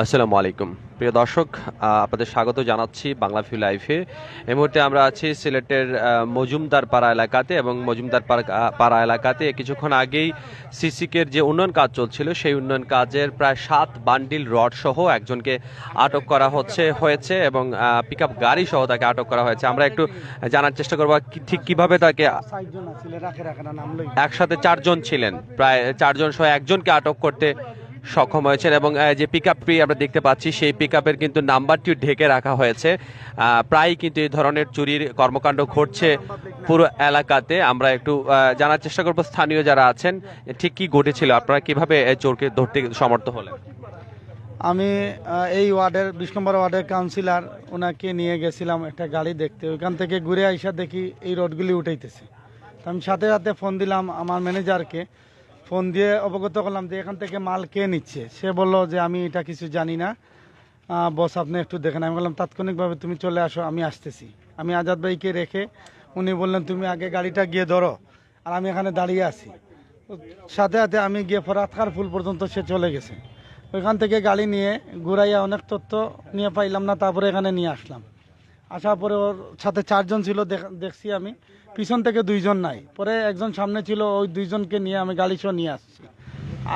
আসসালামু আলাইকুম প্রিয় দর্শক, আপনাদের স্বাগত জানাচ্ছি বাংলাভিউ লাইভে। এই মুহূর্তে আমরা আছি সিলেটের মজুমদার পাড়া এলাকাতে, এবং মজুমদার পাড়া এলাকাতে কিছুক্ষণ আগেই সিসিকের যে উন্নয়ন কাজ চলছিল সেই উন্নয়ন কাজের প্রায় 7 বান্ডিল রড সহ একজনকে আটক করা হয়েছে এবং পিকআপ গাড়ি সহ তাকে আটক করা হয়েছে। আমরা একটু জানার চেষ্টা করবো ঠিক কিভাবে তাকে, একসাথে 4 জন ছিলেন, প্রায় 4 জন সহ একজনকে আটক করতে সক্ষম হয়েছেন। এবং যে পিকআপটি আমরা দেখতে পাচ্ছি সেই পিকআপের কিন্তু নাম্বারটিও ঢেকে রাখা হয়েছে। প্রায় কিন্তু এই ধরনের চুরির কর্মকাণ্ড ঘটছে পুরো এলাকাতে। আমরা একটু জানার চেষ্টা করব স্থানীয় যারা আছেন ঠিক কি ঘটেছিল, আপনারা কিভাবে চোরকে ধরতে সমর্থ হলেন। আমি এই ওয়ার্ডের 20 নম্বর ওয়ার্ডের কাউন্সিলর, ওনাকে নিয়ে গেছিলাম একটা গাড়ি দেখতে। ওইখান থেকে ঘুরে আইসা দেখি এই রোডগুলি উঠাইতেছে। আমি সাথে সাথে ফোন দিলাম আমার ম্যানেজারকে, ফোন দিয়ে অবগত করলাম যে এখান থেকে মাল কে নিচ্ছে। সে বলল যে আমি এটা কিছু জানি না, বস আপনি একটু দেখেন। আমি বললাম তাৎক্ষণিকভাবে তুমি চলে আসো, আমি আসতেছি। আমি আজাদ ভাইকে রেখে উনি বললেন তুমি আগে গাড়িটা গিয়ে ধরো, আর আমি এখানে দাঁড়িয়ে আছি। সাথে সাথে আমি গিয়ে ফরাতখার ফুল পর্যন্ত সে চলে গেছে। ওইখান থেকে গাড়ি নিয়ে ঘুরাইয়া অনেক তথ্য নিয়ে পাইলাম না, তারপরে এখানে নিয়ে আসলাম। আসার পরে ওর সাথে 4 জন ছিল, দেখছি আমি পিছন থেকে 2 জন নাই, পরে একজন সামনে ছিল, ওই 2 জনকে নিয়ে আমি গাড়ি সহ নিয়ে আসছি।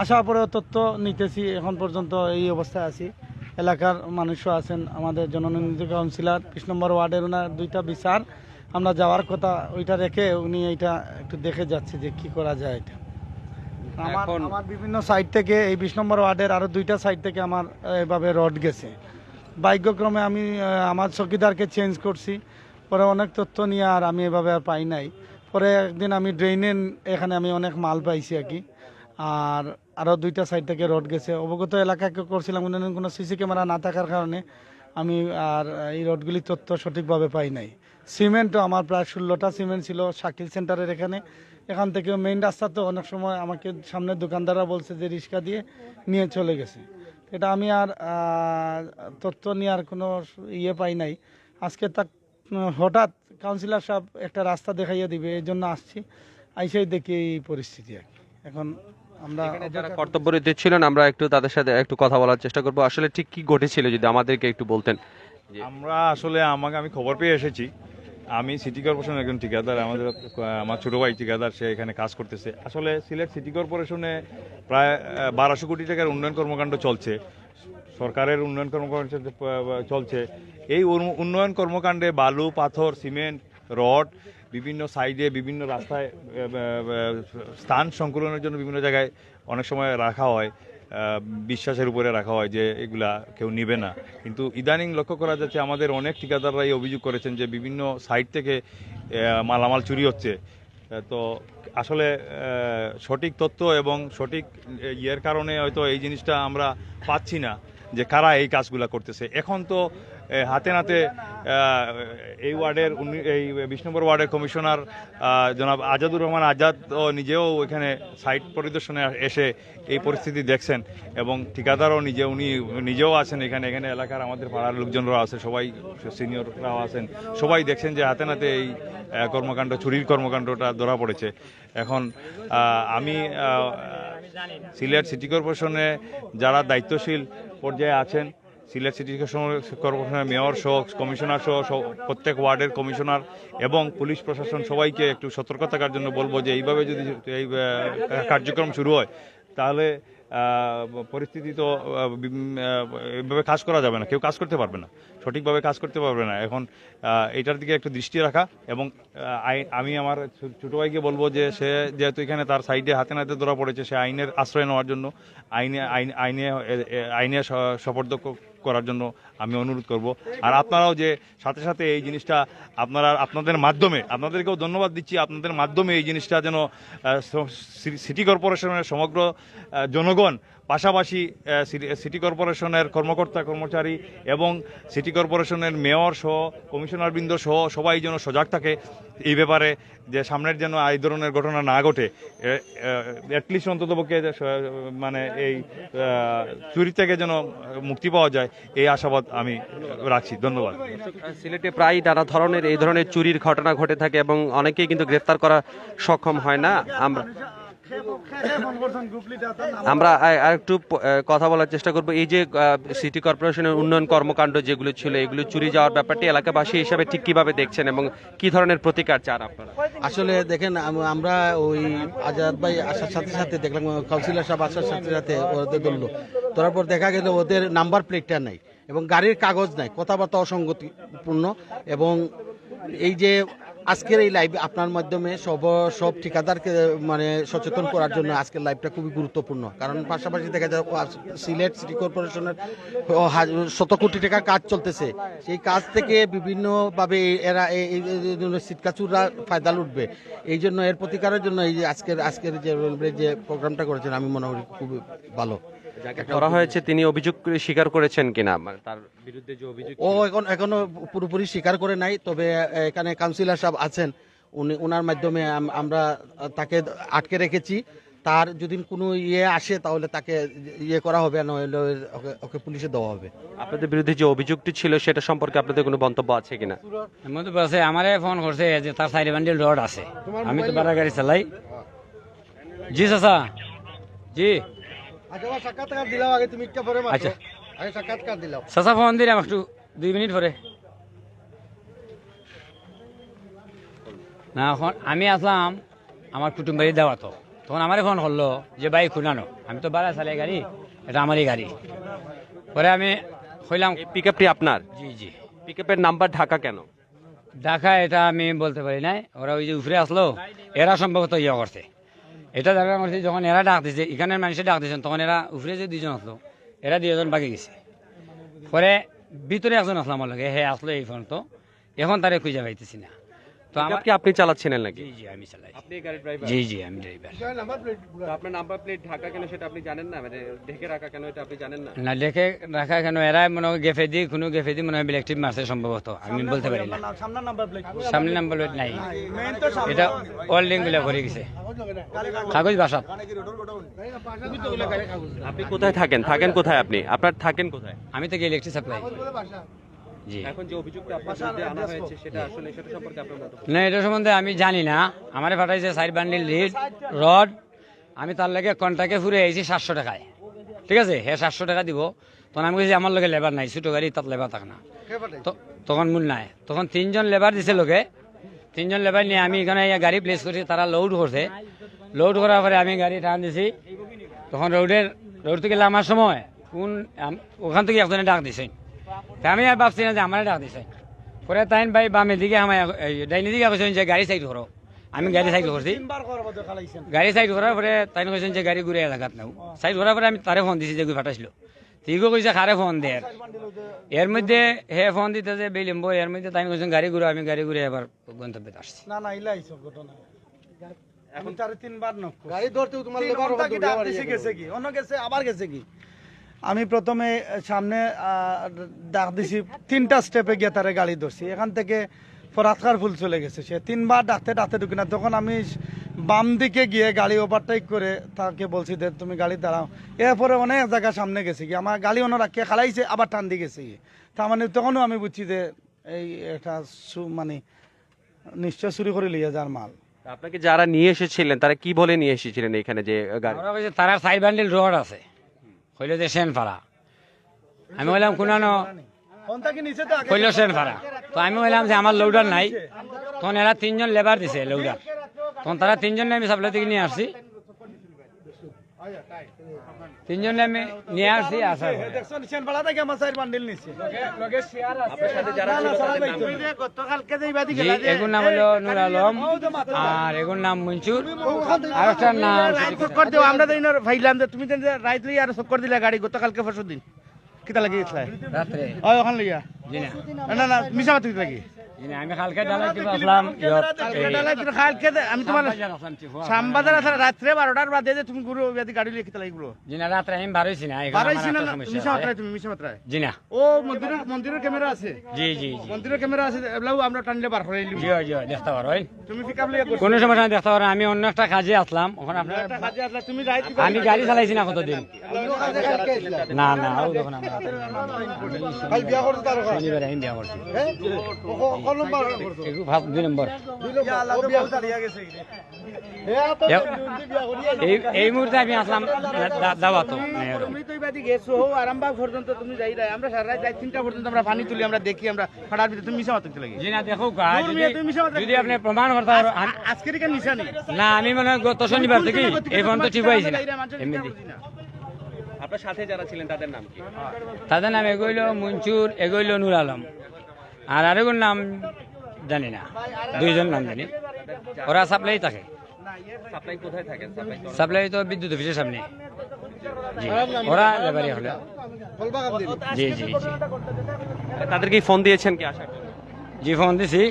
আসার পরে তথ্য নিতেছি, এখন পর্যন্ত এই অবস্থায় আছি। এলাকার মানুষও আছেন, আমাদের জননির্বাচিত কাউন্সিলর 20 নম্বর ওয়ার্ডের ওনার 2টা বিচার আমরা যাওয়ার কথা, ওইটা রেখে উনি এইটা একটু দেখে যাচ্ছে যে কি করা যায়। এটা আমার বিভিন্ন সাইড থেকে, এই 20 নম্বর ওয়ার্ডের আরো 2টা সাইড থেকে আমার এভাবে রড গেছে। ভাগ্যক্রমে আমি আমার চৌকিদারকে চেঞ্জ করছি, পরে অনেক তথ্য নিয়ে আর আমি এভাবে আর পাই নাই। পরে একদিন আমি ড্রেনে এখানে আমি অনেক মাল পাইছি আর কি। আর আরও 2টা সাইড থেকে রড গেছে। অবগত এলাকাকে করছিলাম, কোনো সিসি ক্যামেরা না থাকার কারণে আমি আর এই রডগুলির তথ্য সঠিকভাবে পাই নাই। সিমেন্টও আমার প্রায় 16টা সিমেন্ট ছিল শাকিল সেন্টারের এখানে। এখান থেকে মেইন রাস্তা তো অনেক সময় আমাকে সামনের দোকানদাররা বলছে যে রিক্সা দিয়ে নিয়ে চলে গেছে। এটা আমি আর তথ্য নিয়ে আর কোনো ইয়ে পাই নাই। আজকে তা হঠাৎ কাউন্সিলর সাহেব একটা রাস্তা দেখাইয়া দিবে, এই জন্য আসছি। আইসাই দেখি এই পরিস্থিতি আর কি। এখন আমরা যারা কর্তব্যরত ছিলেন আমরা একটু তাদের সাথে একটু কথা বলার চেষ্টা করবো। আসলে ঠিক কি ঘটেছিল যদি আমাদেরকে একটু বলতেন। আমরা আসলে আমি খবর পেয়ে এসেছি। আমি সিটি কর্পোরেশনের একজন ঠিকাদার, আমার ছোটো ভাই ঠিকাদার, সে এখানে কাজ করতেছে। আসলে সিলেট সিটি কর্পোরেশনে প্রায় 1200 কোটি টাকার উন্নয়ন কর্মকাণ্ড চলছে, সরকারের উন্নয়ন কর্মকাণ্ড চলছে। এই উন্নয়ন কর্মকাণ্ডে বালু, পাথর, সিমেন্ট, রড বিভিন্ন সাইডে বিভিন্ন রাস্তায় স্থান সংকুলনের জন্য বিভিন্ন জায়গায় অনেক সময় রাখা হয়, বিশ্বাসের উপরে রাখা হয় যে এগুলা কেউ নিবে না। কিন্তু ইদানিং লক্ষ্য করা যাচ্ছে আমাদের অনেক ঠিকাদাররাই অভিযোগ করেছেন যে বিভিন্ন সাইট থেকে মালামাল চুরি হচ্ছে। তো আসলে সঠিক তথ্য এবং সঠিক ইয়ের কারণে হয়তো এই জিনিসটা আমরা পাচ্ছি না যে কারা এই কাজগুলা করতেছে। এখন তো হাতে নাতে এই ওয়ার্ডের এই 20 নম্বর ওয়ার্ডের কমিশনার জনাব আজাদুর রহমান আজাদ নিজেও এখানে সাইট পরিদর্শনে এসে এই পরিস্থিতি দেখছেন, এবং ঠিকাদারও উনি নিজেও আছেন এখানে এলাকার আমাদের পাড়ার লোকজনরাও আছে, সবাই সিনিয়ররাও আছেন, সবাই দেখছেন যে হাতে নাতে এই কর্মকাণ্ড, চুরির কর্মকাণ্ডটা ধরা পড়েছে। এখন আমি সিলেট সিটি কর্পোরেশনে যারা দায়িত্বশীল পর্যায়ে আছেন, সিলেট সিটি কর্পোরেশনের মেয়র সহ, কমিশনার সহ প্রত্যেক ওয়ার্ডের কমিশনার এবং পুলিশ প্রশাসন সবাইকে একটু সতর্ক থাকার জন্য বলবো যে এইভাবে যদি এই কার্যক্রম শুরু হয় তাহলে পরিস্থিতি তো এভাবে কাজ করা যাবে না, কেউ কাজ করতে পারবে না, সঠিকভাবে কাজ করতে পারবে না। এখন এটার দিকে একটু দৃষ্টি রাখা, এবং আমি আমার ছোটো ভাইকে বলবো যে সে যেহেতু এখানে তার সাইডে হাতে নাতে ধরা পড়েছে, সে আইনের আশ্রয় নেওয়ার জন্য আইনে সপর্দ করার জন্য আমি অনুরোধ করব। আর আপনারাও যে সাথে সাথে এই জিনিসটা আপনাদের মাধ্যমে, আপনাদেরকেও ধন্যবাদ দিচ্ছি, আপনাদের মাধ্যমে এই জিনিসটা যেন সিটি কর্পোরেশনের সমগ্র জনগণ, পাশাপাশি সিটি কর্পোরেশনের কর্মকর্তা কর্মচারী এবং সিটি কর্পোরেশনের মেয়র সহ, কমিশনারবৃন্দ সহ সবাই যেন সজাগ থাকে এই ব্যাপারে, যে সামনের যেন এই ধরনের ঘটনা না ঘটে। অ্যাটলিস্ট অন্ততপক্ষে মানে এই চুরি থেকে যেন মুক্তি পাওয়া যায়, এই আশাবাদ আমি রাখছি। ধন্যবাদ। সিলেটে প্রায় নানা ধরনের এই ধরনের চুরির ঘটনা ঘটে থাকে এবং অনেকেই কিন্তু গ্রেফতার করা সক্ষম হয় না। আমরা আমরা আর একটু কথা বলার চেষ্টা করব। এই যে সিটি কর্পোরেশনের উন্নয়ন কর্মকাণ্ড যেগুলো ছিল এগুলো চুরি যাওয়ার ব্যাপারটি এলাকাবাসী হিসাবে ঠিক কিভাবে দেখছেন এবং কি ধরনের প্রতিকার চান আপনারা? আসলে দেখেন আমরা ওই আজাদ ভাই আসার সাথে সাথে দেখলাম কাউন্সিলর সাহেব আসার সাথে সাথে ওদের ধরলো, ধরার পর দেখা গেল ওদের নাম্বার প্লেটটা নাই এবং গাড়ির কাগজ নাই, কথাবার্তা অসঙ্গতিপূর্ণ। এবং এই যে আজকের এই লাইভ আপনার মাধ্যমে সব ঠিকাদারকে মানে সচেতন করার জন্য আজকের লাইভটা খুবই গুরুত্বপূর্ণ। কারণ পাশাপাশি দেখা যায় সিলেট সিটি কর্পোরেশনের শত কোটি টাকা কাজ চলতেছে, সেই কাজ থেকে বিভিন্নভাবে এরা এই সিটকাচুররা ফায়দা লুটবে। এই জন্য এর প্রতিকারের জন্য এই যে আজকের যে প্রোগ্রামটা করেছেন আমি মনে করি খুবই ভালো। যাকে ধরা হয়েছে তিনি অভিযোগ স্বীকার করেছেন কিনা, মানে তার বিরুদ্ধে যে অভিযোগ ও এখনো পুরোপুরি স্বীকার করে নাই, তবে এখানে কাউন্সিলর সাহেব আছেন, ওনার মাধ্যমে আমরা তাকে আটকে রেখেছি। তার যদি কোনো আসে তাহলে তাকে করা হবে, নইলে ওকে পুলিশে দেওয়া হবে। আপনাদের বিরুদ্ধে যে অভিযোগটি ছিল সেটা সম্পর্কে আপনাদের কোনো মন্তব্য আছে কিনা? মন্তব্য আছে, আমারে ফোন করছে যে তার 4 বান্ডিল রড আছে, আমি তো বাড়া গাড়ি চালাই। জি চাচা, জি আচ্ছা চাচা ফোন দিলাম একটু 2 মিনিট পরে। না এখন আমি আসলাম আমার কুটুম বাড়ি দেওয়া, তো তখন আমারে ফোন করলো যে বাইক খুনানো, আমি তো বাড়া চালাই গাড়ি, এটা আমারই গাড়ি। পরে আমি কইলাম পিকআপটি আপনার? জি জি। পিকআপের নাম্বার ঢাকা কেন? ঢাকা এটা আমি বলতে পারি নাই, ওরা ওই যে উপরে আসলো এরা সম্ভবত ইয়ে করছে এটা দেখা করছে। যখন এরা ডাক দিছে, এখানের মানুষের ডাক দিয়েছেন, তখন এরা উপরে যে 2জন আসলো, এরা 2জন বাকি গেছে। পরে ভিতরে একজন আসলো আমার লগে, হ্যাঁ আসলো এই ফোন, তো এখন তারে খুঁজে পাইতেছি না। তো আমার কি আপনি চালাচ্ছিলেন নাকি? জি জি আমি চালাই। আপনি গাড়ির ড্রাইভার? জি জি আমি ড্রাইভার। তো আপনার নাম্বার প্লেট ঢাকা কেন সেটা আপনি জানেন না, মানে ঢেকে রাখা কেন এটা আপনি জানেন না? না দেখে রাখা কেন, এরা মনে হয় গেফে দি কোনো গেফে দি মনে হয় ইলেকট্রিক মারছে সম্ভবত, আমি বলতে পারি না। সামনে নাম্বার প্লেট নাই, এটা ওয়েল্ডিং গুলা করে গেছে কাগজ বাসাত। আপনি কোথায় থাকেন? থাকেন কোথায় আপনি? আপনার থাকেন কোথায়? আমি থেকে ইলেকট্রিক সাপ্লাই। জি। এখন যে অভিযোগটা আপনার বিরুদ্ধে আনা হয়েছে সেটা আসলে সেটা সম্পর্কে আপনার মন্তব্য? না এটা সম্বন্ধে আমি জানি না, আমারে পাঠাইছে 4 বান্ডিল রড, আমি তার লাগে কন্ট্রাক্টে ফুরে আইছি 700 টাকায়, ঠিক আছে। হ্যাঁ 700 টাকা দিব, তখন আমি বলছি আমার লগে লেবার নাই, ছোটো গাড়ি তার লেবার থাকে না, তখন মূল নাই। তখন 3 জন লেবার দিছে লোকে, 3 জন লেবার নিয়ে আমি এখানে গাড়ি প্লেস করছি, তারা লোড করছে, লোড করার পরে আমি গাড়ি টান দিছি। তখন রোড থেকে নামার সময় ওখান থেকে একজনে ডাক দিছে, আমি আর ভাবছি না যে আমার ডাক দিছে। পরে তাই ভাই বামে দিকে আমার ডাইনি দিকে কইছেন যে গাড়ি সাইড করো, আমি গাড়ি সাইড করছি। গাড়ি সাইড করার পরে তাই কইছেন যে গাড়ি ঘুরে এলাকাত নাও। সাইড করার পরে আমি তারে ফোন দিছি যে ফাটাইছিল, ঠিকও কইছে খারে ফোন দে। এর মধ্যে হে ফোন দিতে যে বিলম্ব, এর মধ্যে তাই কইছেন গাড়ি ঘুরে, আমি গাড়ি ঘুরে এবার গন্তব্যে আসছি। না না ইলাই সব ঘটনা এখন তারে 3 বার নক গাড়ি ধরতেও তোমার লেবার গেছে কি অন্য গেছে আবার গেছে কি। আমি প্রথমে সামনে ডাক দিছি, 3টা স্টেপে গিয়ে তারে গাড়ি ধরছি, এখান থেকে ফরাতকার ফুল চলে গেছে। সে 3 বার ডাকতে ঢুকি না, তখন আমি বাম দিকে গিয়ে গাড়ি ওভারটেক করে তাকে বলছি যে তুমি গাড়ি দাঁড়াও। এরপরে অনেক জায়গা সামনে গেছে কি, আমার গাড়ি অন্য রাখিয়ে খালাইছে, আবার টান দিয়ে গেছে। তার মানে তখনও আমি বুঝছি যে এই একটা মানে নিশ্চয় চুরি করে লিয়ে যার মাল। আপনাকে যারা নিয়ে এসেছিলেন তারা কি বলে নিয়ে এসেছিলেন এখানে যে গাড়ি? তারা 4 বান্ডিল রড আছে, কইল যে সেন ফাড়া। আমি বললাম কোনানো, কইল সেন ফাড়া। তো আমি বললাম যে আমার লোডার নাই, তখন এরা 3 জন লেবার দিছে লোডার, তখন তারা 3 জন আমি সাপ্লাই থেকে নিয়ে আসছি, 3 জন আমি নিয়ে আসছি। আসার এগুর নাম হলো নুর আলম, আর এগুর নাম মঞ্চুর, আর একটা নাম আমরা ভাইলাম যে তুমি রাইত লই আর চক্কর দিলা গাড়ি গতকালকে পরশু দিন কিতা লাগি রাত্রে। ওখান লইয়া জি না না মিছা কথা লাগি। আমি কালকে ডালাই দিব আসলাম, আমি তোমার শ্যামবাজার আছে রাত্রে 12টার বাদে যে তুমি গুরু গাড়ি লিয়ে কিতা লাগি জি না রাত্রে আমি বারইছি না, মিছা মাত্রায় তুমি মিছা মাত্রায় জি না। ও মন্দিরের ক্যামেরা আছে? জি জি মন্দিরের ক্যামেরা আছে, এগুলাও আমরা টানলে বার করে জি জি দেখতে পারো। তুমি পিকআপ লিয়ে কোনো সমস্যা দেখতে পারো। আমি অন্য একটা কাজে আসলাম, ওখানে আপনার কাজে আসলা তুমি রাইত আমি গাড়ি চালাইছি না কতদিন, না না ও তখন আমরা শনিবারে আমি বিয়া করছি ফার্স্ট 2 নম্বর এই মুহূর্তে আমি আসলাম দাওয়াত তুমি তো এবারে গেছো আরামবাগ পর্যন্ত তুমি যাই না আমরা সারা রাত 3টা পর্যন্ত আমরা পানি তুলি আমরা দেখি আমরা ফাটার ভিতরে তুমি মিশা মারতে লাগে জি না দেখো তুমি যদি আপনি প্রমাণ করতে আজকের কেন নিশানি না আমি মনে হয় গত শনিবার থেকে এই পর্যন্ত ঠিক হয়েছি না এমনি আপনার সাথে যারা ছিলেন তাদের নাম কি? তাদের নাম এগোইল মঞ্চুর এগোইল নূর আলম আর আরেকর নাম জানি না, 2 জন নাম জানি। ওরা সাপ্লাই থাকে। সাপ্লাই কোথায় থাকেন? সাপ্লাই তো বিদ্যুৎ অফিসের সামনে। জি ওরা লেবারি হলে জি জি জি তাদেরকে ফোন দিয়েছেন কি আসার জন্য? জি ফোন দিছি।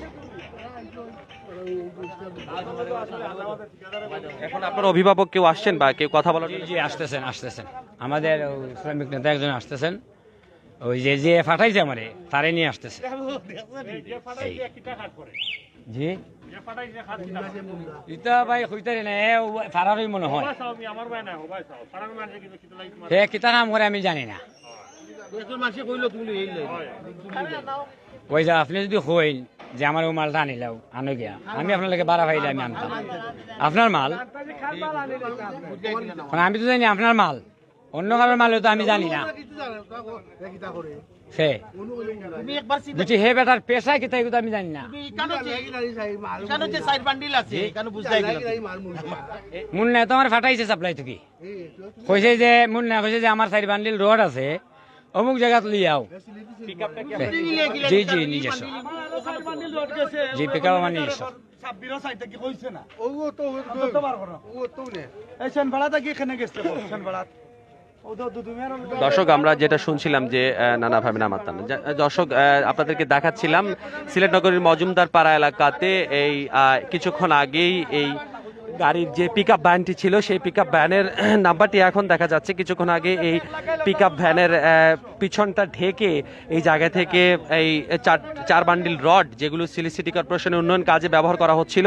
এখন আপনার অভিভাবক কেউ আসছেন বা কেউ কথা বলার জি জি আসতেছেন আসতেছেন আমাদের ইসলামিক নেতা একজন আসতেছেন, ওই যে যে ফাটাইছে আমারে তারে নিয়ে আসতেছে। জি ইটা ভাই হইতারে না ফারারই মনে হয় হে কিতা কাম করে আমি জানি না। ওই যে আপনি যদি হইন যে আমার ও মালটা আনিলাও আনো গিয়া আমি আপনার লাগে বাড়া ভাইলে আমি আনতাম আপনার মাল, আমি তো জানি আপনার মাল, অন্য কারোর মাল তো আমি জানি না। সে বুঝছি হে বেটার পেশায় কি তাই আমি জানি না। মুন্না তো আমার ফাটাইছে সাপ্লাই থেকে, কইছে যে মুন্না কইছে যে আমার 4 বান্ডিল রড আছে অমুক জায়গা লিয়াও। জি জি নিজস্ব জি পিকআপ আমার নিজস্ব। দর্শক আমরা যেটা শুনছিলাম যে নানা ভাবে নামাতাম দর্শক আপনাদেরকে দেখাচ্ছিলাম সিলেট নগরীর মজুমদার পাড়া এলাকাতে এই কিছুক্ষণ আগেই এই গাড়ির যে পিকআপ ভ্যানটি ছিল সেই পিকআপ ভ্যানের নাম্বারটি এখন দেখা যাচ্ছে। কিছুক্ষণ আগে এই পিকআপ ভ্যানের পিছনটা ঢেকে এই জায়গা থেকে এই 4 বান্ডিল রড যেগুলো সিটি কর্পোরেশনের উন্নয়ন কাজে ব্যবহার করা হচ্ছিল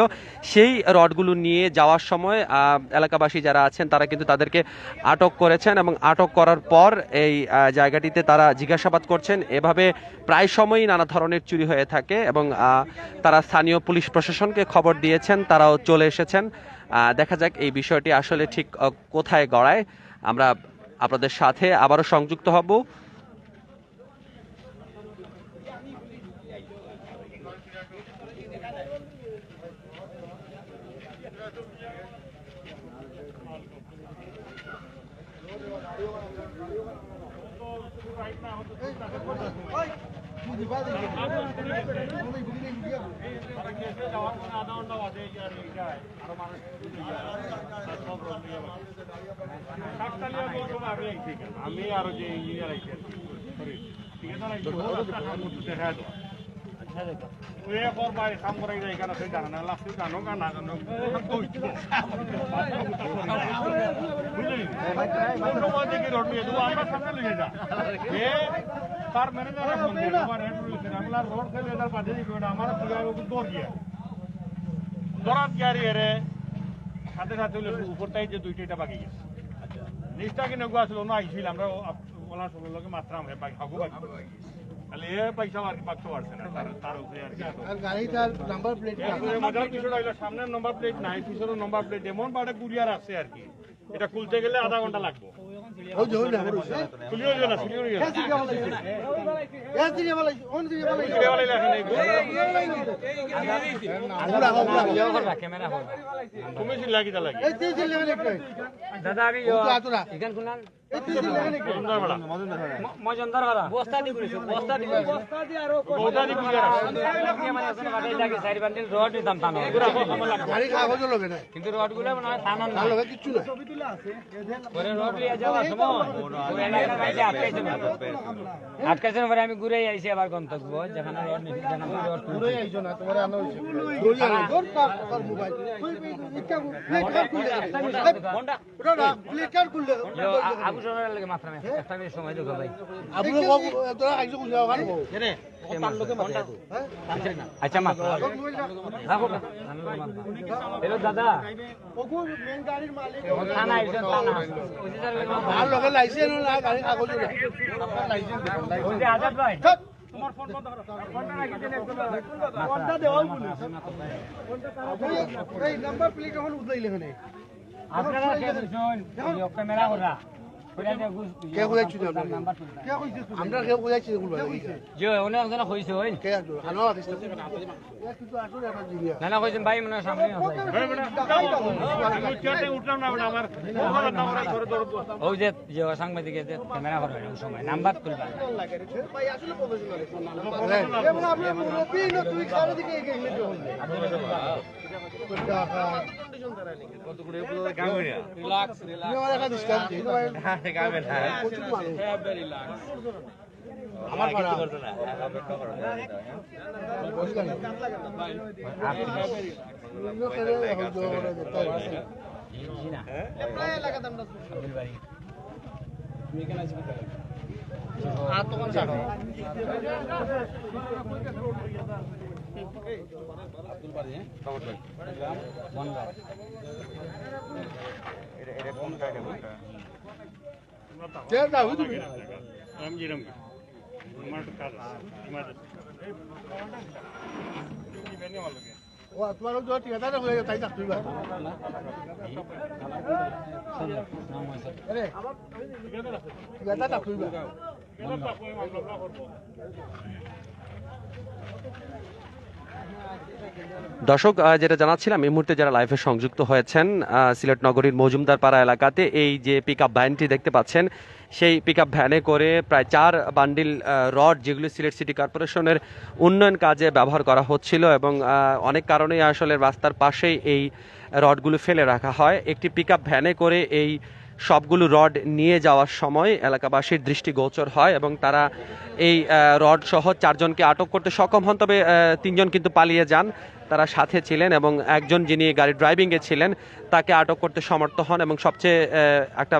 সেই রডগুলো নিয়ে যাওয়ার সময় এলাকাবাসী যারা আছেন তারা কিন্তু তাদেরকে আটক করেছেন এবং আটক করার পর এই জায়গাটিতে তারা জিজ্ঞাসাবাদ করছেন। এভাবে প্রায় সময়ই নানা ধরনের চুরি হয়ে থাকে এবং তারা স্থানীয় পুলিশ প্রশাসনকে খবর দিয়েছেন, তারাও চলে এসেছেন। দেখা যাক এই বিষয়টি আসলে ঠিক কোথায় গড়ায়। আমরা আপনাদের সাথে আবারও সংযুক্ত হব। আমি আরো যে ইঞ্জিনিয়ার আইছি কাম করাই যায় এখানে সেই জানা না লাস্ট জানো না জানো আমরা সামনে লিখে যা তার ম্যানেজার রোড খেলে বাদে আমার দৌড় গিয়া দৌড়াত গিয়ে রে সাথে সাথে উপরটাই যে 2টা বাকি গেছে নিচটা কিনে গো আসলো না আইছিল আমরা ওনার সঙ্গে লোকে মাত্রাম হাগু বাকি তাহলে এ পয়সা আর কি বাকি পারছে না তার উপরে আর কি আর গাড়িটার নাম্বার প্লেট মজার বিষয়টা হইলো সামনের নাম্বার প্লেট নাই পিছনের নাম্বার প্লেট এমন বাড়ে কুরিয়ার আছে আর কি এটা খুলতে গেলে আধা ঘন্টা লাগবে দাদা আমি কিন্তু রড গুলো মনে হয় থানার না আটকাইছেন পরে আমি ঘুরে আইছি আবার গন্তব্য যেখানে রড নিছি আগুন সময় দেখো ভাই। আচ্ছা মা রাখো না। হ্যালো দাদা থানা আইছেন থানা আর লগে লাইসেন্স না গাড়ি কাগজ না ওই যে আজাদ ভাই তোমার ফোন বন্ধ করো ফোনটা রাখি দেন একদম ফোনটা দেওয়াল পুলিশ এই নাম্বার প্লেট এখন উঠাইলে এখানে আপনারা কে শুন এই ক্যামেরা ওরা কে কইছি নাম্বার কে কইছি আমরা কে কইছি যে অনেক জন কইছে হই কে আনো না না কইছেন ভাই মনে সামনে আছে আমি চটে উঠলাম না আমার ধরে ধরে ওই যে যে সাংবাদিক যে ক্যামেরা করবে ওই সময় নাম্বার তুলবা ভাই আসলে প্রফেশনাল এবং আপনি মুরব্বি না তুই সারা দিকে এগিয়ে গেলে কতগুলো কাম করিয়া রিল্যাক্স রিল্যাক্স আমার একটা ডিসকাউন্ট দিই হ্যাঁ কামেন হ্যাঁ হ্যাঁ রিল্যাক্স আমার পাড়া করতে না আব্দুল বাড়ি দর্শক যেটা জানাচ্ছিলাম এই মুহূর্তে যারা লাইভে সংযুক্ত হয়েছেন সিলেট নগরীর মজুমদার পাড়া এলাকাতে এই যে পিকআপ ভ্যানটি দেখতে পাচ্ছেন সেই পিকআপ ভ্যানে করে প্রায় 4 বান্ডিল রড যেগুলো সিলেট সিটি কর্পোরেশনের উন্নয়ন কাজে ব্যবহার করা হচ্ছিল এবং অনেক কারণেই আসলে রাস্তার পাশেই এই রডগুলো ফেলে রাখা হয় একটি পিকআপ ভ্যানে করে এই সবগুলো রড নিয়ে যাওয়ার সময় এলাকাবাসীর দৃষ্টিগোচর হয় এবং তারা এই রড সহ 4 জনকে আটক করতে সক্ষম হন তবে 3 জন কিন্তু পালিয়ে যান তারা সাথে ছিলেন এবং একজন যিনি গাড়ি ড্রাইভিংয়ে ছিলেন তাকে আটক করতে সমর্থ হন এবং সবচেয়ে একটা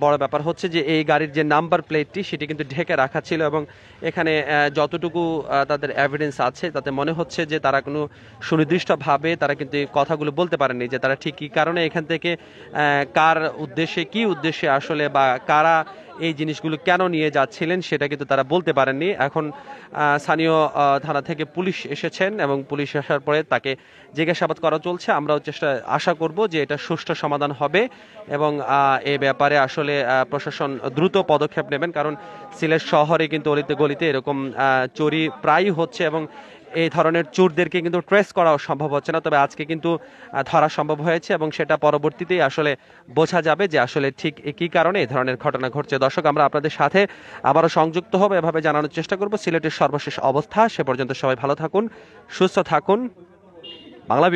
বড় ব্যাপার হচ্ছে যে এই গাড়ির যে নাম্বার প্লেটটি সেটি কিন্তু ঢেকে রাখা ছিল এবং এখানে যতটুকু তাদের এভিডেন্স আছে তাতে মনে হচ্ছে যে তারা কোনো সুনির্দিষ্টভাবে তারা কিন্তু এই কথাগুলো বলতে পারেননি যে তারা ঠিক কী কারণে এখান থেকে কার উদ্দেশ্যে কী উদ্দেশ্যে আসলে বা কারা এই জিনিসগুলো কেন নিয়ে যাচ্ছিলেন সেটা কিন্তু তারা বলতে পারেননি এখন স্থানীয় থানা থেকে পুলিশ এসেছেন এবং পুলিশ আসার পরে তাকে জিজ্ঞাসাবাদ করা চলছে আমরাও আশা করব যে এটা সুষ্ঠু সমাধান হবে এবং এ ব্যাপারে আসলে প্রশাসন দ্রুত পদক্ষেপ নেবেন কারণ সিলেট শহরে কিন্তু অলিতে গলিতে এরকম চুরি প্রায়ই হচ্ছে এবং এই ধরনের চোরদেরকে কিন্তু ট্রেস করাও সম্ভব হচ্ছে না তবে আজকে কিন্তু ধরা সম্ভব হয়েছে এবং সেটা পরবর্তীতেই আসলে বোঝা যাবে যে আসলে ঠিক কী কারণে এই ধরনের ঘটনা ঘটছে দর্শক আমরা আপনাদের সাথে আবারও সংযুক্ত হব এভাবে জানানোর চেষ্টা করব সিলেটের সর্বশেষ অবস্থা সে পর্যন্ত সবাই ভালো থাকুন সুস্থ থাকুন বাংলা